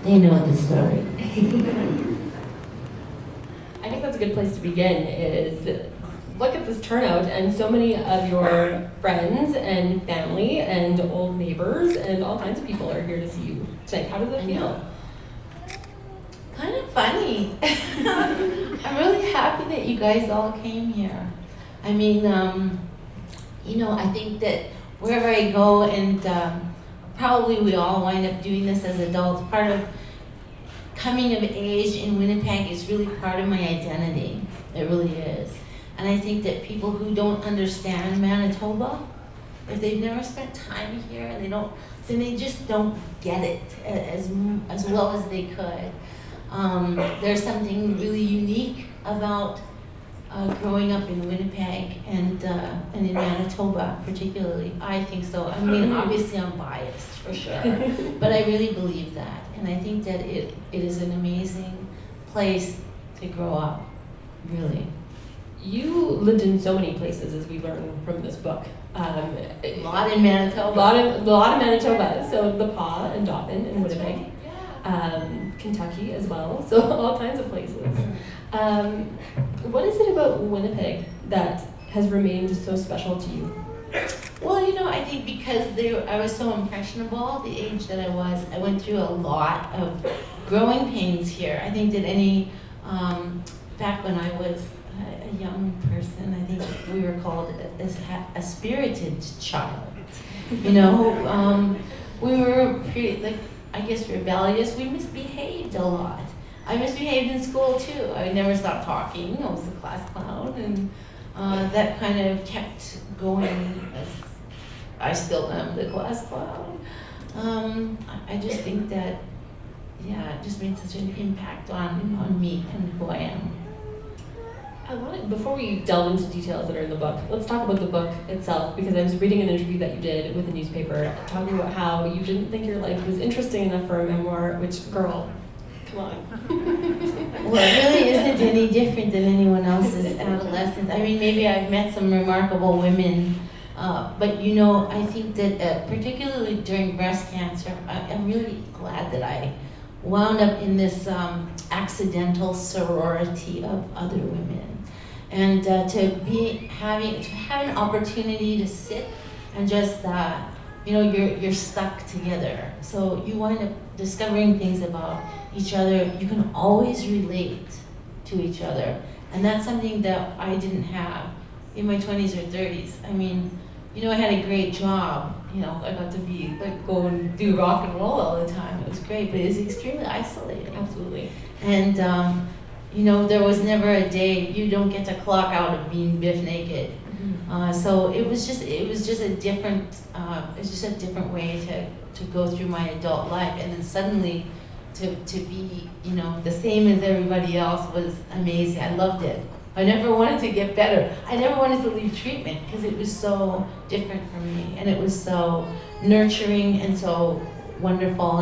they know the story. I think that's a good place to begin, is look at this turnout, and so many of your friends and family and old neighbors and all kinds of people are here to see you tonight. How does it feel? Kind of funny. I'm really happy that you guys all came here. I mean, I think that wherever I go, and probably we all wind up doing this as adults, part of coming of age in Winnipeg is really part of my identity. It really is. And I think that people who don't understand Manitoba, if they've never spent time here, and then they just don't get it as well as they could. There's something really unique about growing up in Winnipeg and in Manitoba particularly. I think so. I mean, obviously I'm biased for sure, but I really believe that. And I think that it is an amazing place to grow up, really. You lived in so many places, as we learned from this book. A lot in Manitoba. A lot of Manitoba. So the Paw and Dauphin in Winnipeg. Kentucky as well. So all kinds of places. What is it about Winnipeg that has remained so special to you? Well, I think because I was so impressionable, the age that I went through a lot of growing pains here. I think that back when I was a young person, I think we were called a spirited child. We were pretty, I guess, rebellious. We misbehaved a lot. I misbehaved in school too. I never stopped talking. I was the class clown, and that kind of kept going as I still am the class clown. I just think that, it just made such an impact on me and who I am. Before we delve into details that are in the book, let's talk about the book itself, because I was reading an interview that you did with a newspaper talking about how you didn't think your life was interesting enough for a memoir, which, girl, come on. Well, it really isn't any different than anyone else's adolescence. I mean, maybe I've met some remarkable women, but I think that particularly during breast cancer, I'm really glad that I wound up in this accidental sorority of other women. And to have an opportunity to sit and just, you're stuck together. So you wind up discovering things about each other. You can always relate to each other. And that's something that I didn't have in my 20s or 30s. I mean, I had a great job. I got to go and do rock and roll all the time. It was great, but it was extremely isolating. Absolutely. And, there was never a day you don't get to clock out of being Bif Naked. Mm-hmm. So it was just a different way to go through my adult life, and then suddenly to be the same as everybody else was amazing. I loved it. I never wanted to get better. I never wanted to leave treatment because it was so different for me, and it was so nurturing and so wonderful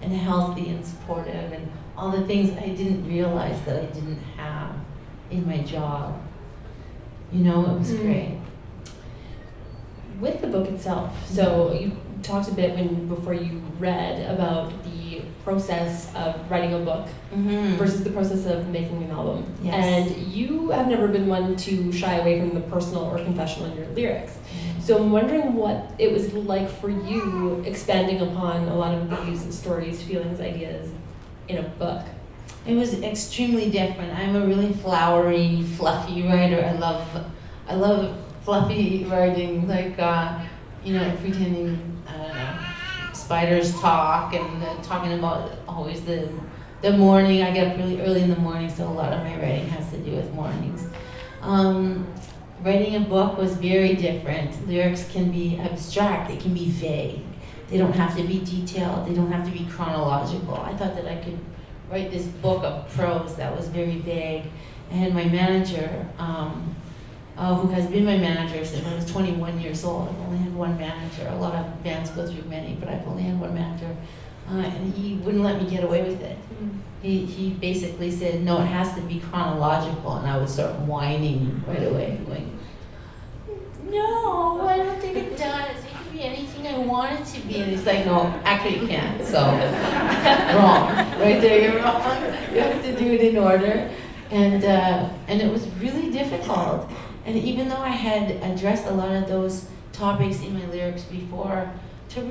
and healthy and supportive and all the things I didn't realize that I didn't have in my job. It was great. With the book itself, so you talked a bit before you read about the process of writing a book versus the process of making an album. Yes. And you have never been one to shy away from the personal or confessional in your lyrics. So I'm wondering what it was like for you expanding upon a lot of these stories, feelings, ideas in a book. It was extremely different. I'm a really flowery, fluffy writer. I love fluffy writing, pretending, spiders talk and talking about always the morning. I get up really early in the morning, so a lot of my writing has to do with mornings. Writing a book was very different. Lyrics can be abstract, they can be vague. They don't have to be detailed, they don't have to be chronological. I thought that I could write this book of prose that was very vague. And my manager, who has been my manager since I was 21 years old. I've only had one manager. A lot of bands go through many, but I've only had one manager. And he wouldn't let me get away with it. He basically said, no, it has to be chronological. And I would start whining right away, going, no, I don't think it does. It can be anything I want it to be. And he's like, no, actually it can't. So, wrong. right there, you're wrong. You have to do it in order. And it was really difficult. And even though I had addressed a lot of those topics in my lyrics before, to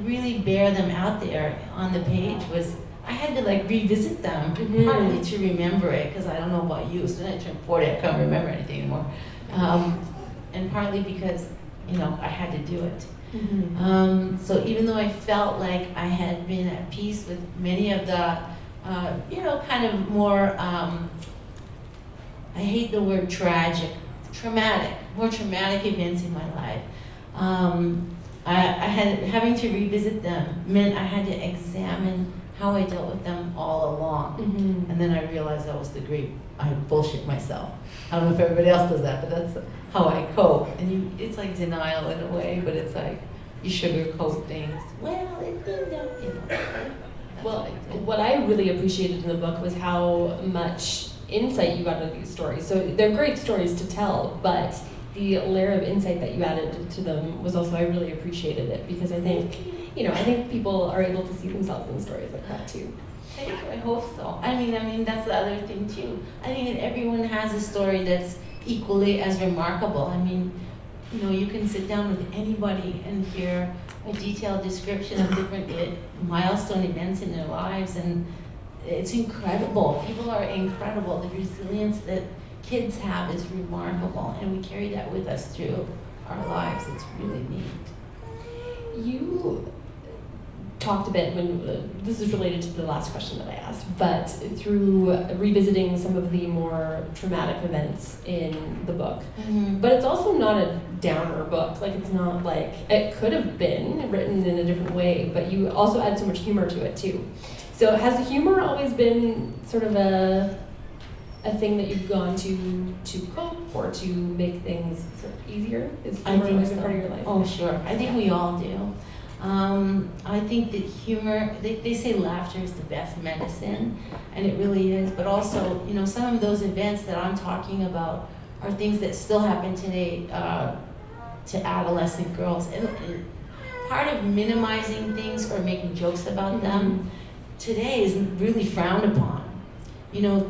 really bear them out there on the page I had to revisit them, partly to remember it, because I don't know about you, so when I turned 40, I can't remember anything anymore. And partly because, I had to do it. So even though I felt like I had been at peace with many of the, kind of more, I hate the word more traumatic events in my life. Having to revisit them meant I had to examine how I dealt with them all along. And then I realized that was I bullshit myself. I don't know if everybody else does that, but that's how I cope. And it's like denial in a way, but it's like you sugarcoat things. Well, Well, what I really appreciated in the book was how much insight you got into these stories. So they're great stories to tell, but the layer of insight that you added to them was also, I really appreciated it, because I think people are able to see themselves in stories like that too. Thank you, I hope so. I mean, that's the other thing too. I think that everyone has a story that's equally as remarkable. I mean, you can sit down with anybody and hear a detailed description of different milestone events in their lives, and it's incredible. People are incredible. The resilience that kids have is remarkable, and we carry that with us through our lives. It's really neat. You talked a bit this is related to the last question that I asked, but through revisiting some of the more traumatic events in the book. But it's also not a downer book. It's not it could have been written in a different way, but you also add so much humor to it too. So has the humor always been sort of a thing that you've gone to cope or to make things sort of easier? Is humor always a part of your life? Oh, sure. I think we all do. I think that humor, they say laughter is the best medicine, and it really is, but also, some of those events that I'm talking about are things that still happen today to adolescent girls. And part of minimizing things or making jokes about them today is really frowned upon.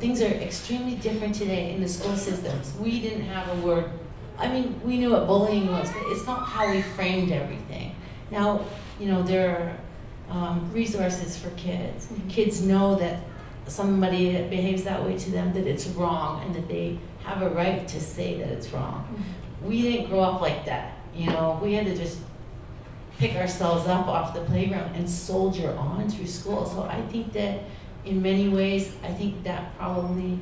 Things are extremely different today in the school systems. We didn't have a word. I mean, we knew what bullying was, but it's not how we framed everything. Now, there are resources for kids. Kids know that somebody that behaves that way to them, that it's wrong, and that they have a right to say that it's wrong. We didn't grow up like that. We had to just pick ourselves up off the playground and soldier on through school. So I think that in many ways, I think that probably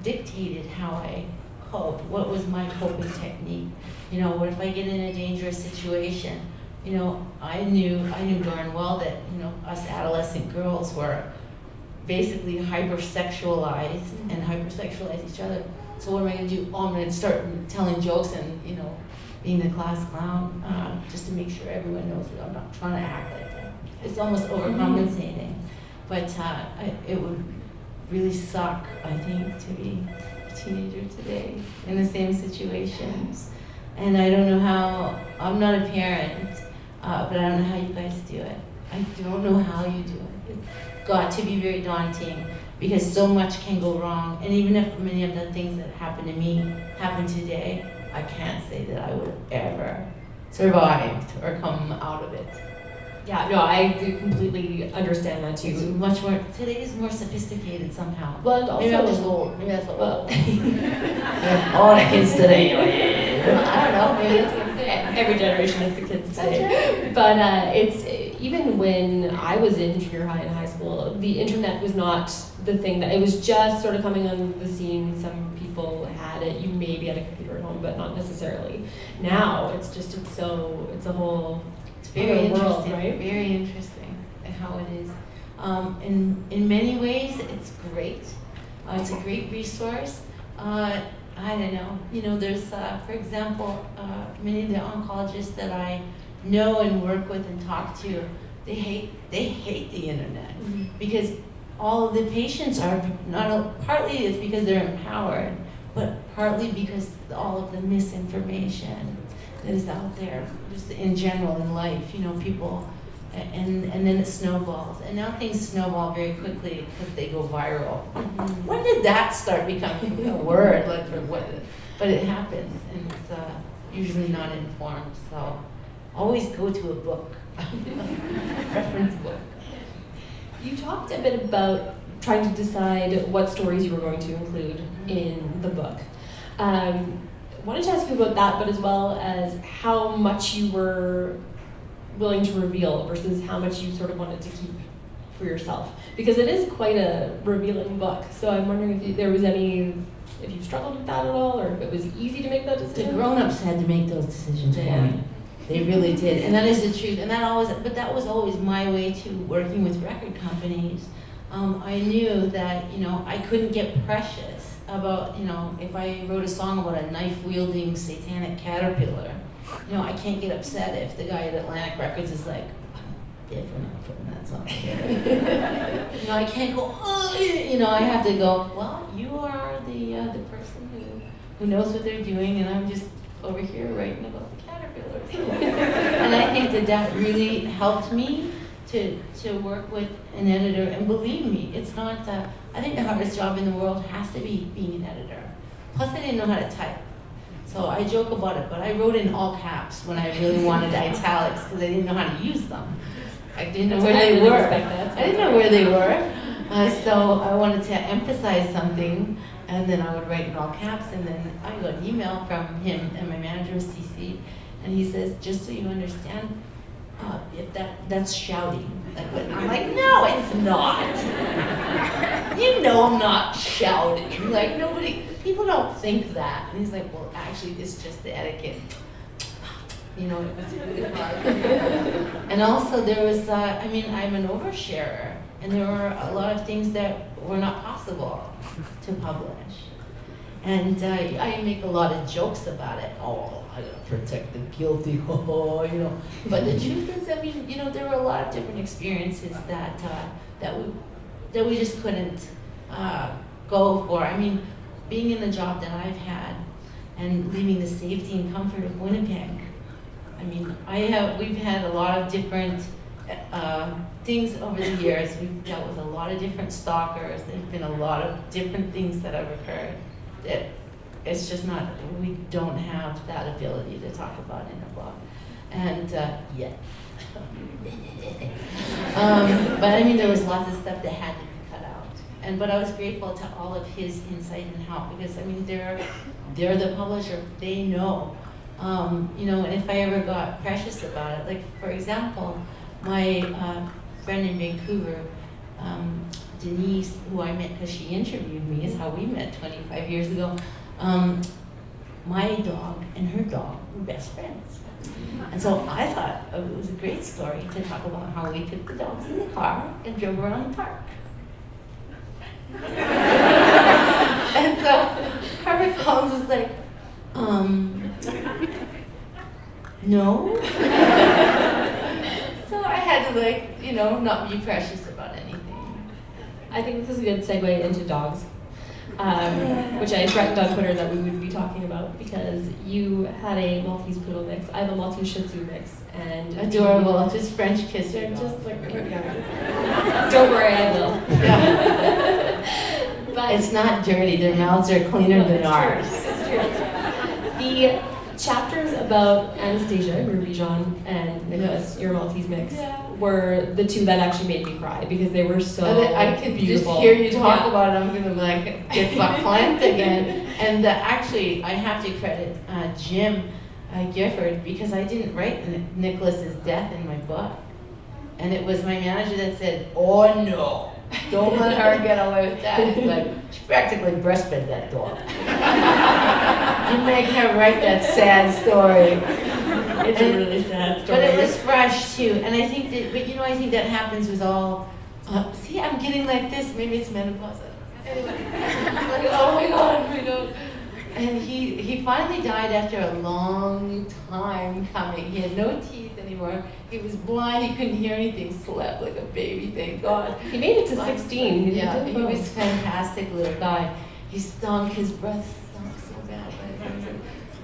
dictated how I cope. What was my coping technique? What if I get in a dangerous situation? I knew darn well that, us adolescent girls were basically hypersexualized and hypersexualize each other. So what am I going to do? Oh, I'm going to start telling jokes and, being the class clown, just to make sure everyone knows that I'm not trying to act like that. It's almost overcompensating. But it would really suck, I think, to be a teenager today in the same situations. And I don't know how, I'm not a parent, but I don't know how you guys do it. I don't know how you do it. It's got to be very daunting because so much can go wrong. And even if many of the things that happened to me happen today, I can't say that I would ever survived or come out of it. Yeah, no, I do completely understand that too. It's much more, today is more sophisticated somehow. Well, and also, maybe I'm just old. Maybe that's what old. All the kids today. I don't know. Maybe that's what I'm saying. Every generation is the kids today. But it's even when I was in junior high and high school, the internet was not the thing that it was just sort of coming on the scene. Some people had it. You maybe had a computer at home, but not necessarily. Now it's a whole. Very interesting, world, right? Very interesting how it is. In many ways, it's great. It's a great resource. I don't know. There's, for example, many of the oncologists that I know and work with and talk to, they hate the internet because all of the patients are partly it's because they're empowered, but partly because all of the misinformation that is out there, just in general in life. People and then it snowballs. And now things snowball very quickly because they go viral. When did that start becoming a word? Like, or what? But it happens, and it's usually not informed. So always go to a book, reference book. You talked a bit about trying to decide what stories you were going to include in the book. Wanted to ask you about that, but as well as how much you were willing to reveal versus how much you sort of wanted to keep for yourself. Because it is quite a revealing book. So I'm wondering if there was if you struggled with that at all, or if it was easy to make that decision. The grown-ups had to make those decisions for me. They really did, and that is the truth. And that was always my way to working with record companies. I knew that, I couldn't get precious about, if I wrote a song about a knife-wielding satanic caterpillar, I can't get upset if the guy at Atlantic Records is like, Bif, we're not putting that song together. I can't go, I have to go, well, you are the person who knows what they're doing, and I'm just over here writing about the caterpillar. And I think that really helped me to work with an editor, and believe me, it's not, I think the hardest job in the world has to be being an editor. Plus I didn't know how to type. So I joke about it, but I wrote in all caps when I really wanted italics because I didn't know how to use them. I didn't know where they were. I didn't know where they were. So I wanted to emphasize something, and then I would write in all caps, and then I got an email from him, and my manager was CC, and he says, just so you understand, if that's shouting. I'm like, no, it's not. I'm not shouting. Like, people don't think that. And he's like, well, actually, it's just the etiquette. It was really hard. And also there was, I'm an oversharer, and there were a lot of things that were not possible to publish. And I make a lot of jokes about it. Oh, I gotta protect the guilty, But the truth is, there were a lot of different experiences that we just couldn't go for. Being in the job that I've had and leaving the safety and comfort of Winnipeg. We've had a lot of different things over the years. We've dealt with a lot of different stalkers. There's been a lot of different things that have occurred. It's just not, we don't have that ability to talk about in a book. And yet. But there was lots of stuff that had to be cut out. But I was grateful to all of his insight and help, because they're the publisher, they know. And if I ever got precious about it, like for example, my friend in Vancouver, Denise, who I met because she interviewed me, is how we met 25 years ago. My dog and her dog were best friends. And so I thought it was a great story to talk about how we took the dogs in the car and drove around the park. And so Harvey Collins was like, no. So I had to not be precious about anything. I think this is a good segue into dogs, which I threatened on Twitter that we would be talking about, because you had a Maltese Poodle mix. I have a Maltese Shih Tzu mix, and adorable, just French kiss. They're just like, yeah. Don't worry, I will. Yeah. But it's not dirty. Their mouths are cleaner than ours. It's true. The chapters about Anastasia, your Bichon, and Nicholas, your Maltese mix, were the two that actually made me cry, because they were so I could beautiful. Just hear you talk about it, I'm gonna get clamped again. And actually, I have to credit Jim Gifford, because I didn't write Nicholas's death in my book. And it was my manager that said, oh no, don't let her get away with that. It's like, she practically breastfed that dog. You make her write that sad story. It's a really sad story. But it was fresh too, and I think I think that happens with all. See, I'm getting like this. Maybe it's menopause. Anyway, like, oh my God. And he finally died after a long time coming. He had no teeth anymore. He was blind. He couldn't hear anything. Slept like a baby. Thank God. He made it to 16. Yeah, he was a fantastic little guy. He stunk. His breath stunk so bad.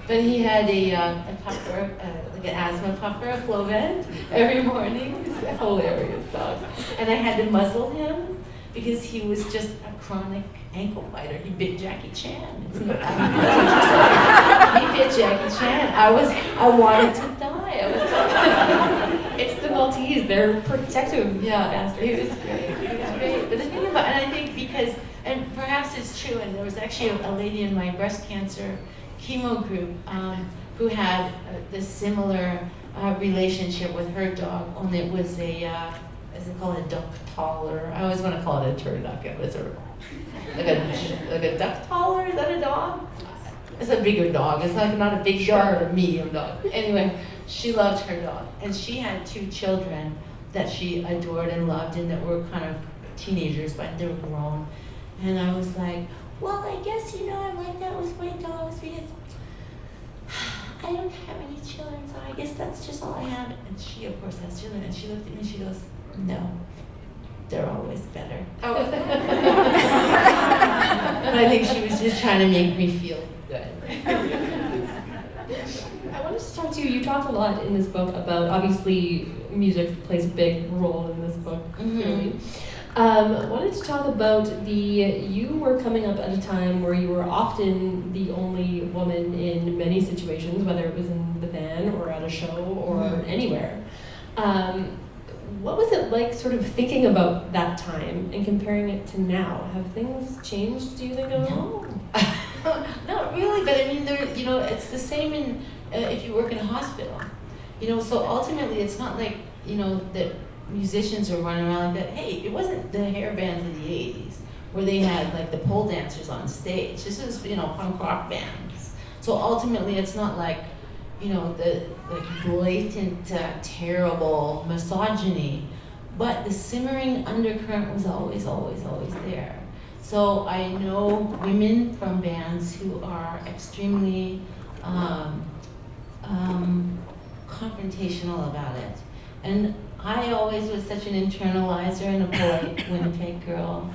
But he had a puffer, like an asthma puffer, a flow vent, every morning. It was a hilarious dog. And I had to muzzle him because he was just a chronic ankle biter. He bit Jackie Chan. He bit Jackie Chan. I wanted to die. It's the Maltese. They're protective. Yeah, bastards. it was great. It was great. But the thing about, and I think because, and perhaps it's true, and there was actually a lady in my breast cancer chemo group who had this similar relationship with her dog, only it was a, as they call it, a duck taller. I always want to call it a turduck. It was like a duck taller. Is that a dog? It's a bigger dog. It's like not a big dog, or a medium dog. Anyway, she loved her dog, and she had 2 children that she adored and loved, and that were kind of teenagers, but they were grown. And I was like, well, I guess, I'm like that with my dogs because I don't have any children, so I guess that's just all I have. And she, of course, has children. And she looked at me and she goes, no, they're always better. Oh. But I think she was just trying to make me feel good. I wanted to talk to you. You talked a lot in this book about, obviously, music plays a big role in this book, clearly. Wanted to talk about you were coming up at a time where you were often the only woman in many situations, whether it was in the van or at a show or anywhere. What was it like sort of thinking about that time and comparing it to now? Have things changed, do you think, at all? Not really, but I mean, it's the same in if you work in a hospital. So ultimately it's not like, that musicians are running around like that. Hey, it wasn't the hair bands of the 80s where they had like the pole dancers on stage. This is, punk rock bands. So ultimately it's not like, the blatant, terrible misogyny, but the simmering undercurrent was always, always, always there. So I know women from bands who are extremely confrontational about it. And I always was such an internalizer and a polite Winnipeg girl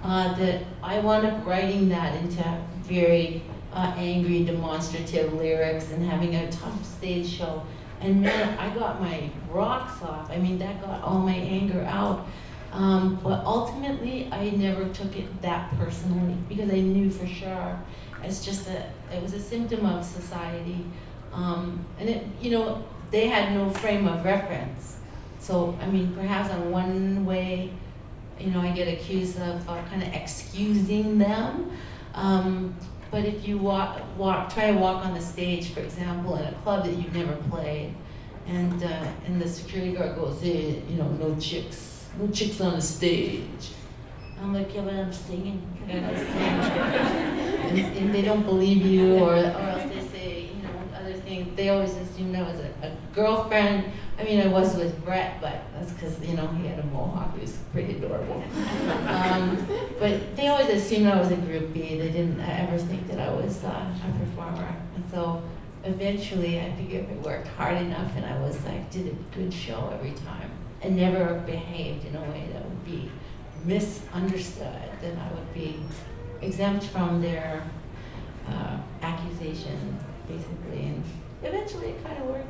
that I wound up writing that into very angry, demonstrative lyrics and having a tough stage show. And man, I got my rocks off. I mean, that got all my anger out. But ultimately, I never took it that personally because I knew for sure it's just that it was a symptom of society. And it, they had no frame of reference. So, I mean, perhaps in one way, I get accused of kind of excusing them. But if you try to walk on the stage, for example, in a club that you've never played, and the security guard goes, hey, no chicks on the stage. I'm like, yeah, but I'm singing. And they don't believe you, or else they say, other things. They always assume I was a girlfriend. I mean, I was with Brett, but that's because, he had a mohawk. He was pretty adorable. But they always assumed I was a groupie. They didn't ever think that I was a performer. And so eventually I figured if I worked hard enough and I was did a good show every time and never behaved in a way that would be misunderstood, then I would be exempt from their accusation, basically. And eventually it kind of worked.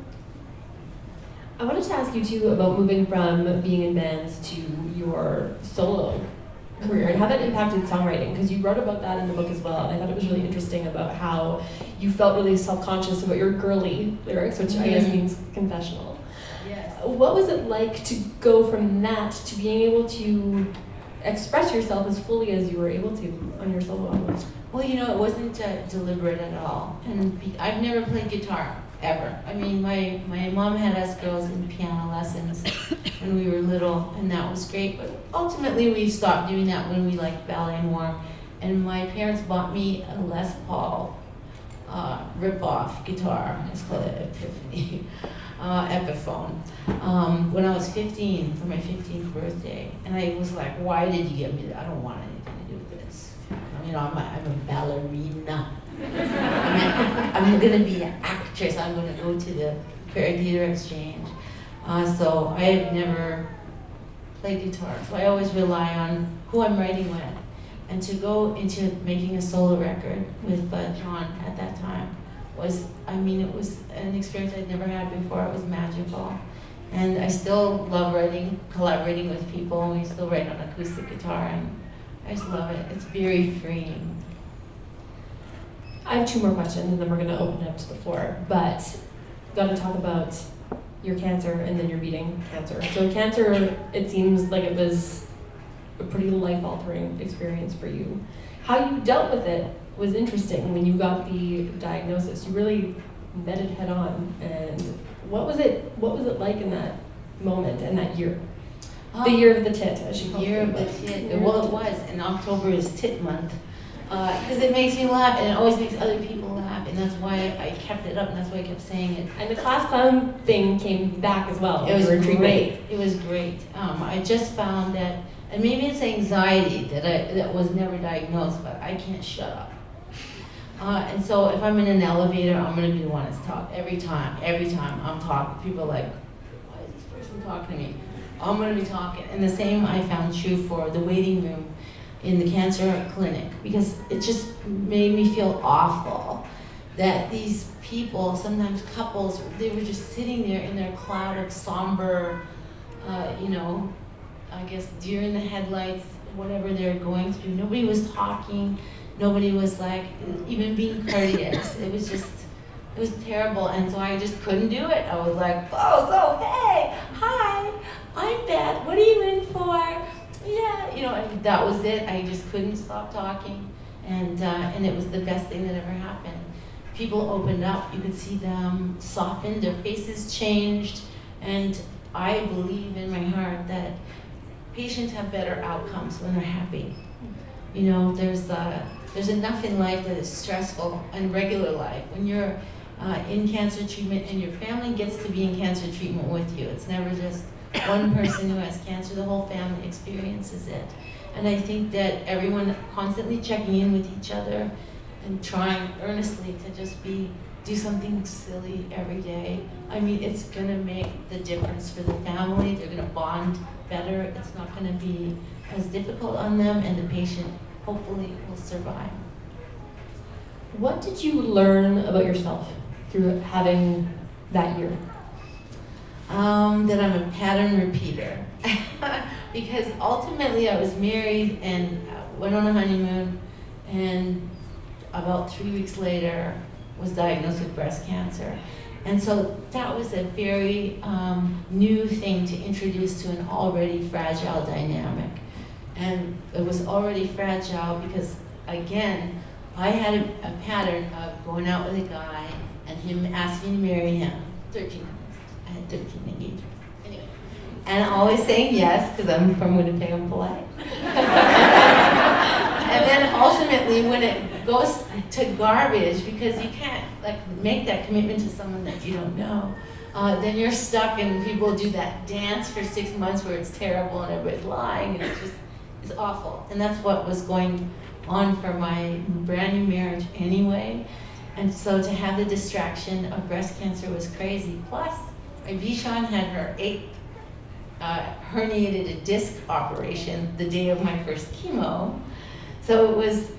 I wanted to ask you too about moving from being in bands to your solo career and how that impacted songwriting, because you wrote about that in the book as well, and I thought it was really interesting about how you felt really self-conscious about your girly lyrics, which I guess means confessional. Yes. What was it like to go from that to being able to express yourself as fully as you were able to on your solo album? Well, it wasn't deliberate at all, and I've never played guitar. Ever. I mean, my mom had us girls in piano lessons when we were little, and that was great. But ultimately, we stopped doing that when we liked ballet more. And my parents bought me a Les Paul rip-off guitar. It's called an Epiphany, Epiphone. When I was 15, for my 15th birthday, and I was like, "Why did you get me that? I don't want anything to do with this. I'm a ballerina." I'm going to be an actress. I'm going to go to the Prairie Theater Exchange. So I have never played guitar. So I always rely on who I'm writing with. And to go into making a solo record with John at that time it was an experience I'd never had before. It was magical. And I still love collaborating with people. We still write on acoustic guitar, and I just love it. It's very freeing. I have 2 more questions, and then we're going to open it up to the floor. But got to talk about your cancer, and then you're beating cancer. So cancer, it seems like it was a pretty life-altering experience for you. How you dealt with it was interesting when you got the diagnosis. You really met it head on. And what was it like in that moment and that year? The year of the tit, as she calls it. Year of the tit. Well, it was. And October is tit month. Because it makes me laugh, and it always makes other people laugh, and that's why I kept it up, and that's why I kept saying it. And the class clown thing came back as well. It was great. It was great. I just found that, and maybe it's anxiety that was never diagnosed, but I can't shut up. And so if I'm in an elevator, I'm going to be the one that's talk every time I'm talking. People are like, why is this person talking to me? I'm going to be talking. And the same I found true for the waiting room in the cancer clinic, because it just made me feel awful that these people, sometimes couples, they were just sitting there in their cloud of somber, I guess deer in the headlights, whatever they're going through. Nobody was talking. Nobody was like even being courteous. It was terrible. And so I just couldn't do it. I was like, oh, so hey, hi, I'm Beth. What are you in for? Yeah, and that was it. I just couldn't stop talking, and it was the best thing that ever happened. People opened up. You could see them soften. Their faces changed, and I believe in my heart that patients have better outcomes when they're happy. There's enough in life that is stressful and regular life. When you're in cancer treatment and your family gets to be in cancer treatment with you, it's never just one person who has cancer, the whole family experiences it. And I think that everyone constantly checking in with each other and trying earnestly to just do something silly every day. I mean, it's gonna make the difference for the family. They're gonna bond better. It's not gonna be as difficult on them, and the patient hopefully will survive. What did you learn about yourself through having that year? That I'm a pattern repeater. Because ultimately I was married and went on a honeymoon, and about 3 weeks later was diagnosed with breast cancer. And so that was a very new thing to introduce to an already fragile dynamic. And it was already fragile because, again, I had a pattern of going out with a guy and him asking me to marry him. I had 13 engagements. Anyway. And always saying yes, because I'm from Winnipeg, I'm polite. And then ultimately, when it goes to garbage, because you can't make that commitment to someone that you don't know, then you're stuck, and people do that dance for 6 months where it's terrible and everybody's lying, and it's awful. And that's what was going on for my brand new marriage anyway. And so to have the distraction of breast cancer was crazy. Plus, my Bichon had her 8th herniated disc operation the day of my first chemo. So it was,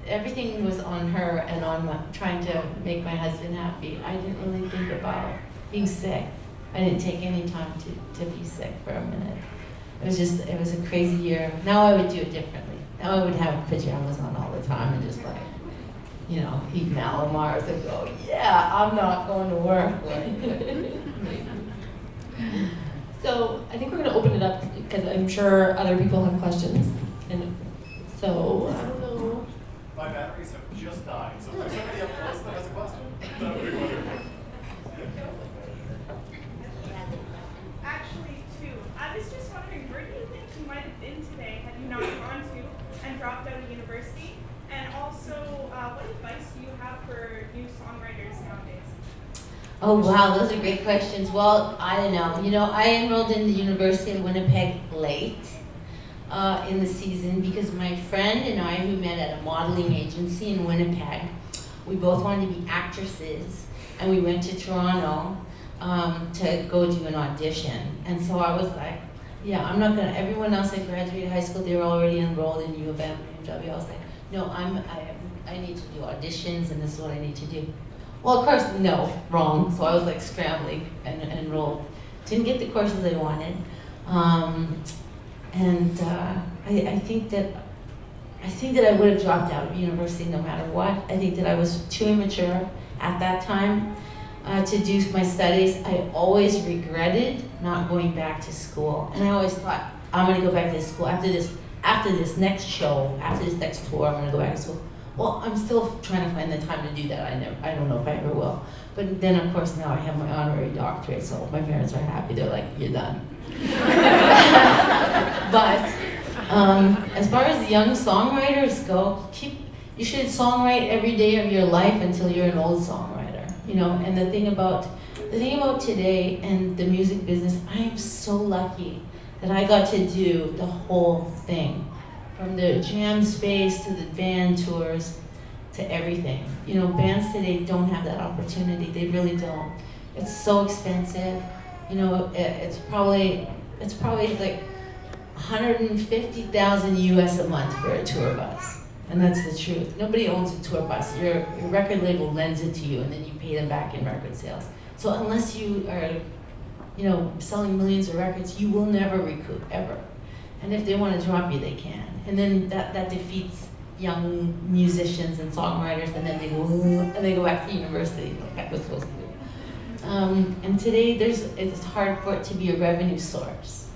everything was on her and on trying to make my husband happy. I didn't really think about being sick. I didn't take any time to be sick for a minute. It was a crazy year. Now I would do it differently. Now I would have pajamas on all the time and just eat Malamars and go, yeah, I'm not going to work. So I think we're going to open it up because I'm sure other people have questions. And so, I don't know. My batteries have just died, so if there's somebody up close that has a question, that would be wonderful. Actually, two. I was just wondering, where do you think you might have been today had you not gone to and dropped out of university? And also, what advice do you have for new songwriters nowadays? Oh wow, those are great questions. Well, I don't know. I enrolled in the University of Winnipeg late in the season because my friend and I, who met at a modeling agency in Winnipeg, we both wanted to be actresses, and we went to Toronto to go do an audition. And so I was like, yeah, I'm not gonna. Everyone else that graduated high school, they were already enrolled in U of M, UW. I was like, no, I need to do auditions and this is what I need to do. Well, of course, no, wrong. So I was like scrambling and enrolled. Didn't get the courses I wanted. I think that I would have dropped out of university no matter what. I think that I was too immature at that time to do my studies. I always regretted not going back to school. And I always thought, I'm gonna go back to school after this next show, after this next tour, I'm gonna go back to school. Well, I'm still trying to find the time to do that. I don't know if I ever will. But then of course now I have my honorary doctorate, so my parents are happy. They're like, you're done. But as far as young songwriters go, you should songwrite every day of your life until you're an old songwriter. You know, and the thing about today and the music business, I am so lucky that I got to do the whole thing. From the jam space to the band tours to everything. You know, bands today don't have that opportunity. They really don't. It's so expensive. You know, it's probably like 150,000 US a month for a tour bus. And that's the truth. Nobody owns a tour bus. Your record label lends it to you and then you pay them back in record sales. So unless you are, you know, selling millions of records, you will never recoup, ever. And if they want to drop you, they can. And then that defeats young musicians and songwriters, and then they go back to university like that was supposed to do. And today it's hard for it to be a revenue source.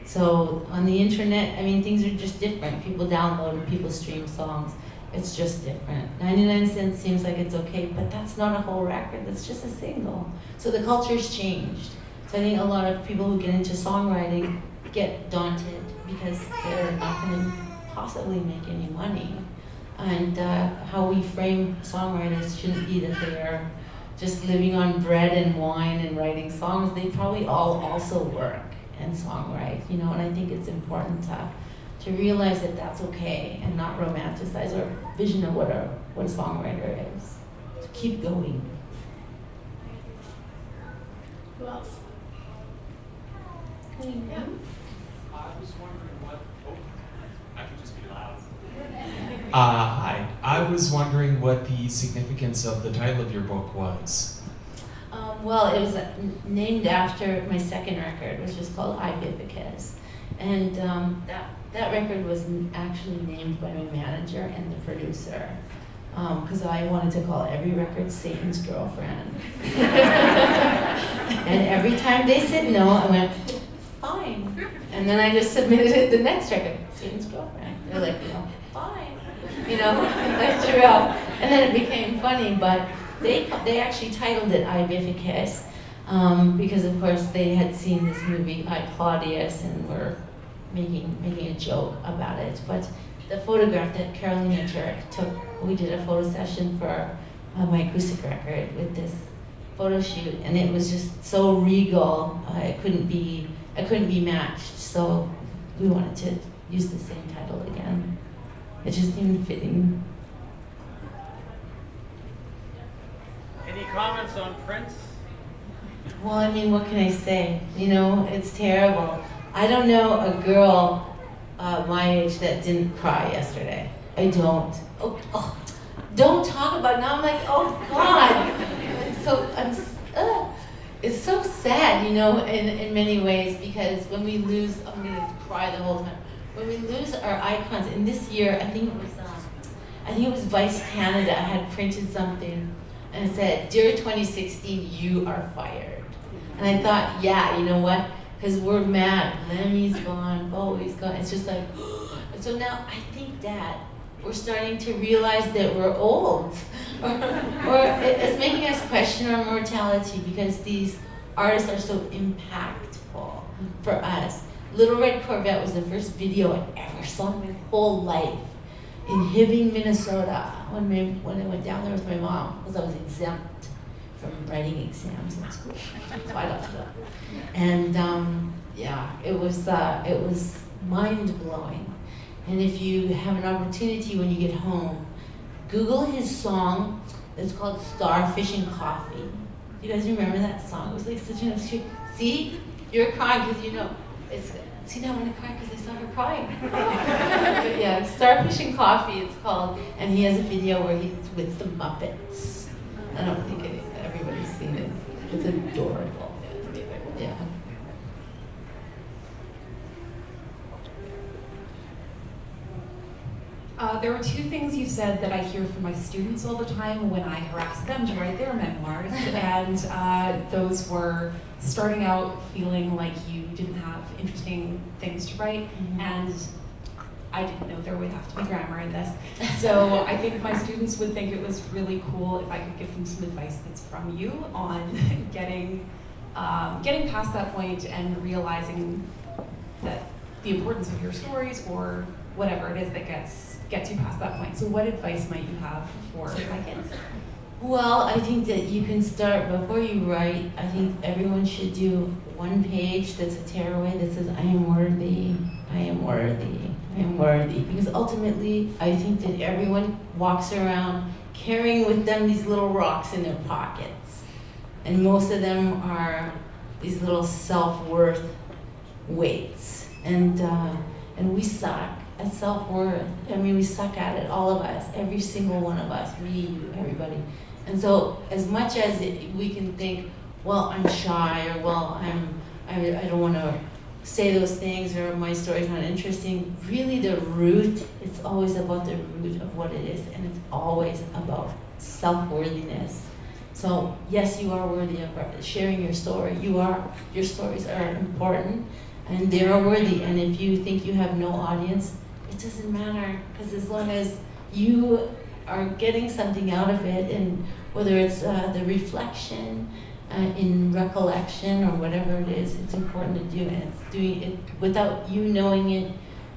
So on the internet, I mean, things are just different. People download and people stream songs. It's just different. 99 cents seems like it's okay, but that's not a whole record. That's just a single. So the culture's changed. So I think a lot of people who get into songwriting get daunted because they're not going to possibly make any money. And how we frame songwriters shouldn't be that they are just living on bread and wine and writing songs. They probably all also work and songwrite, you know, and I think it's important to realize that that's okay and not romanticize our vision of what a songwriter is. To keep going. Who else? Yeah. I was wondering what, I could just be loud. Hi. I was wondering what the significance of the title of your book was. Well, it was named after my second record, which is called Bificus. And that record was actually named by my manager and the producer, because I wanted to call every record Satan's Girlfriend. And every time they said no, I went, fine. And then I just submitted it the next record, Satan's Girlfriend. They're like, you know, fine. You know, I threw out. And then it became funny, but they actually titled it Bificus, because of course they had seen this movie, I, Claudius, and were making a joke about it. But the photograph that Carolina Turk took, we did a photo session for my acoustic record with this photo shoot, and it was just so regal, it couldn't be matched. So we wanted to use the same title again. It just seemed fitting. Any comments on Prince? Well, I mean, what can I say? You know, it's terrible. I don't know a girl my age that didn't cry yesterday. I don't. Oh, don't talk about it. Now I'm like, oh God. It's so sad, you know, in many ways, because when we lose, I'm gonna cry the whole time. When we lose our icons, and this year, I think it was Vice Canada had printed something and it said, "Dear 2016, you are fired." And I thought, yeah, you know what? Because we're mad. Lemmy's gone, Bowie's gone. It's just like, and so now I think that we're starting to realize that we're old. or it's making us question our mortality, because these artists are so impactful for us. Little Red Corvette was the first video I ever saw in my whole life in Hibbing, Minnesota, when I went down there with my mom, because I was exempt from writing exams in school. So I got to go. And yeah, it was mind-blowing. And if you have an opportunity when you get home, Google his song. It's called Starfish and Coffee. Do you guys remember that song? It was like such an obscure. See, you're crying because you know. See, now I'm gonna cry because I saw her crying. Yeah, Starfish and Coffee it's called, and he has a video where he's with the Muppets. I don't think everybody's seen it. It's adorable. Yeah. There were two things you said that I hear from my students all the time when I harass them to write their memoirs, and those were starting out feeling like you didn't have interesting things to write, and I didn't know there would have to be grammar in this. So I think my students would think it was really cool if I could give them some advice that's from you on getting past that point and realizing that the importance of your stories or whatever it is that gets you past that point. So what advice might you have for my kids? Well, I think that you can start before you write. I think everyone should do one page that's a tearaway that says, I am worthy, I am worthy, I am worthy. Because ultimately, I think that everyone walks around carrying with them these little rocks in their pockets. And most of them are these little self-worth weights. And we suck at self-worth. I mean, we suck at it, all of us, every single one of us, me, you, everybody. And so as much as we can think, well, I'm shy, or well, I don't want to say those things, or my story's not interesting, really the root, it's always about the root of what it is, and it's always about self-worthiness. So yes, you are worthy of sharing your story. Your stories are important, and they are worthy. And if you think you have no audience, it doesn't matter, because as long as you are getting something out of it, and whether it's the reflection in recollection or whatever it is, it's important to do, and it's doing it without you knowing it.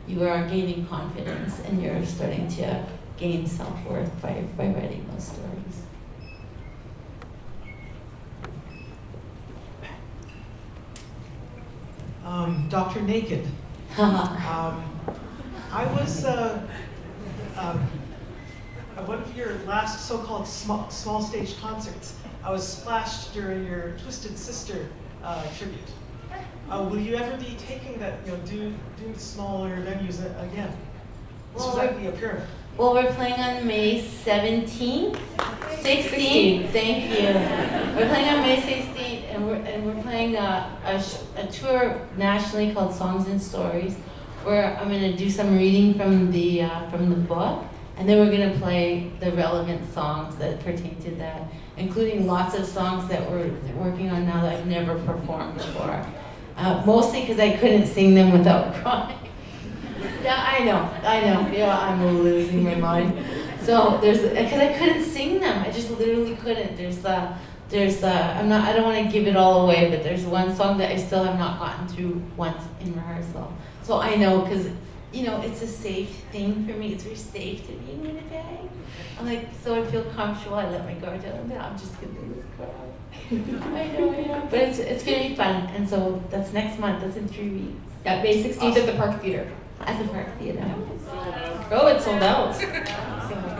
You are gaining confidence, and you're starting to gain self-worth by writing those stories. Dr. Naked. I was at one of your last so-called small stage concerts. I was splashed during your Twisted Sister tribute. Will you ever be taking that, doing smaller venues again? This was at the Pyramid. Well, we're playing on May 17th, 16th. Thank you. We're playing on May 16th, and we're playing a tour nationally called Songs and Stories, where I'm going to do some reading from the book, and then we're going to play the relevant songs that pertain to that, including lots of songs that we're working on now that I've never performed before. Mostly because I couldn't sing them without crying. Yeah, I know. Yeah, I'm losing my mind. So because I couldn't sing them. I just literally couldn't. I don't want to give it all away, but there's one song that I still have not gotten through once in rehearsal. So I know, because, it's a safe thing for me. It's very safe to be in Winnipeg. So I feel comfortable. I let my guard down. Now I'm just going to do this crowd. I know. But it's going to be fun. And so that's next month. That's in 3 weeks. At May 16th at the Park Theater. At the Park Theater. Oh, it's sold out.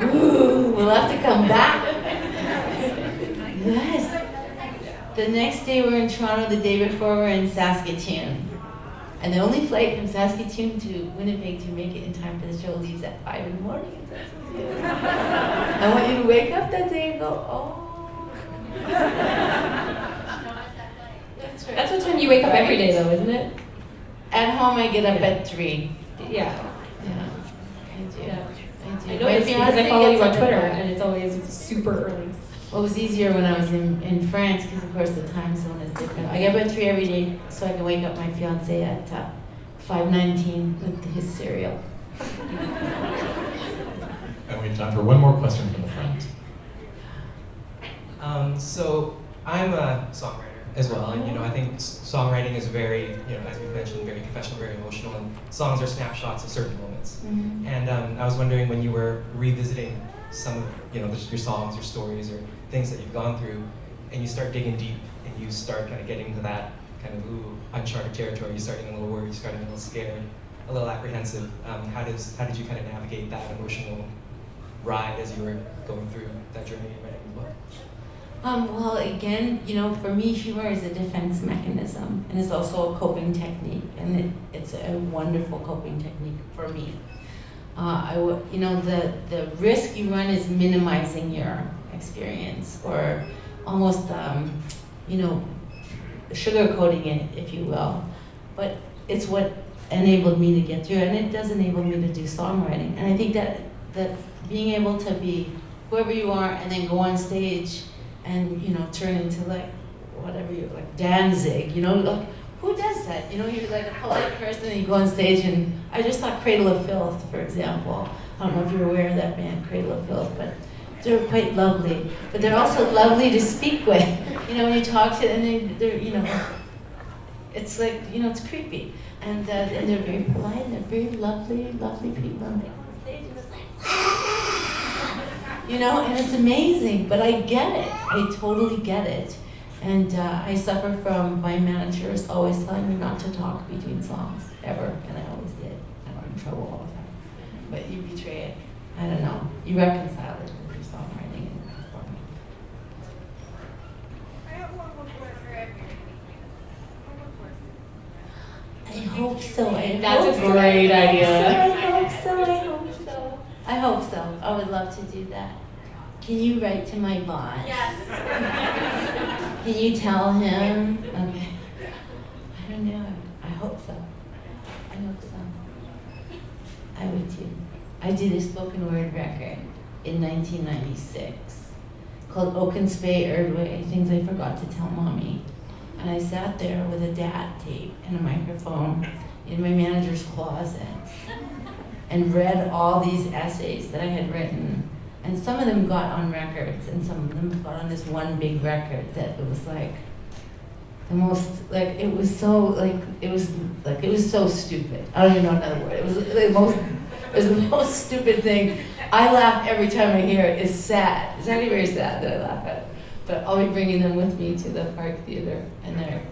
Ooh, we'll have to come back. Yes. The next day we're in Toronto, the day before we're in Saskatoon. And the only flight from Saskatoon to Winnipeg to make it in time for the show leaves at 5 in the morning in Saskatoon. I want you to wake up that day and go, oh. That's right. That's what time you wake up every day, though, isn't it? At home I get up at 3. Yeah. I do. Yeah. I do. I know this because I fiancé follow you gets on up at Twitter, 5. and it's always super early. Well, it was easier when I was in France, because of course the time zone is different. I get up at 3 every day so I can wake up my fiance at 5:19 with his cereal. And we have time for one more question from the front. So I'm a songwriter as well, and I think songwriting is very, as we mentioned, very confessional, very emotional, and songs are snapshots of certain moments. Mm-hmm. And I was wondering, when you were revisiting some of your songs, your stories, or things that you've gone through, and you start digging deep, and you start kind of getting into that kind of uncharted territory, you're starting a little worried, you're starting a little scared, a little apprehensive. How did you kind of navigate that emotional ride as you were going through that journey in writing the book? Well, again, for me, humor is a defense mechanism, and it's also a coping technique, and it's a wonderful coping technique for me. The risk you run is minimizing your experience, or almost, sugarcoating it, if you will. But it's what enabled me to get through, and it does enable me to do songwriting. And I think that being able to be whoever you are and then go on stage and, turn into like, whatever you're, like Danzig, like, who does that? You're like a polite person and you go on stage, and I just saw Cradle of Filth, for example. I don't know if you're aware of that band, Cradle of Filth, but they're quite lovely. But they're also lovely to speak with. When you talk to them, and they're, it's like, it's creepy. And they're very polite, and they're very lovely, lovely people. And they go on stage and it's like, and it's amazing. But I get it. I totally get it. And I suffer from my managers always telling me not to talk between songs, ever. And I always did. I got in trouble all the time. But you betray it. I don't know. You reconcile it with your songwriting and performing. I have one more for everyone. I hope so. That's a great idea. I hope so. I hope so. I would love to do that. Can you write to my boss? Yes. Can you tell him? Okay. I don't know. I hope so. I hope so. I would too. I did a spoken word record in 1996 called Oaken Spay Erdway, Things I Forgot to Tell Mommy. And I sat there with a DAT tape and a microphone in my manager's closet and read all these essays that I had written. And some of them got on records, and some of them got on this one big record that it was like the most, like, it was so stupid. I don't even know another word. It was the most stupid thing. I laugh every time I hear it. It's sad. It's actually very sad that I laugh at it. But I'll be bringing them with me to the Park Theater, and they're.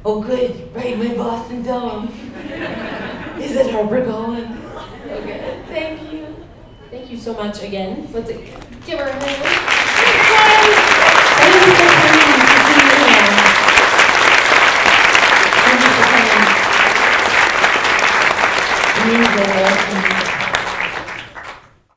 Oh, good. Right, my Boston Dome. Is it Harper going? Okay. Thank you. Thank you so much again. Let's give her a hand.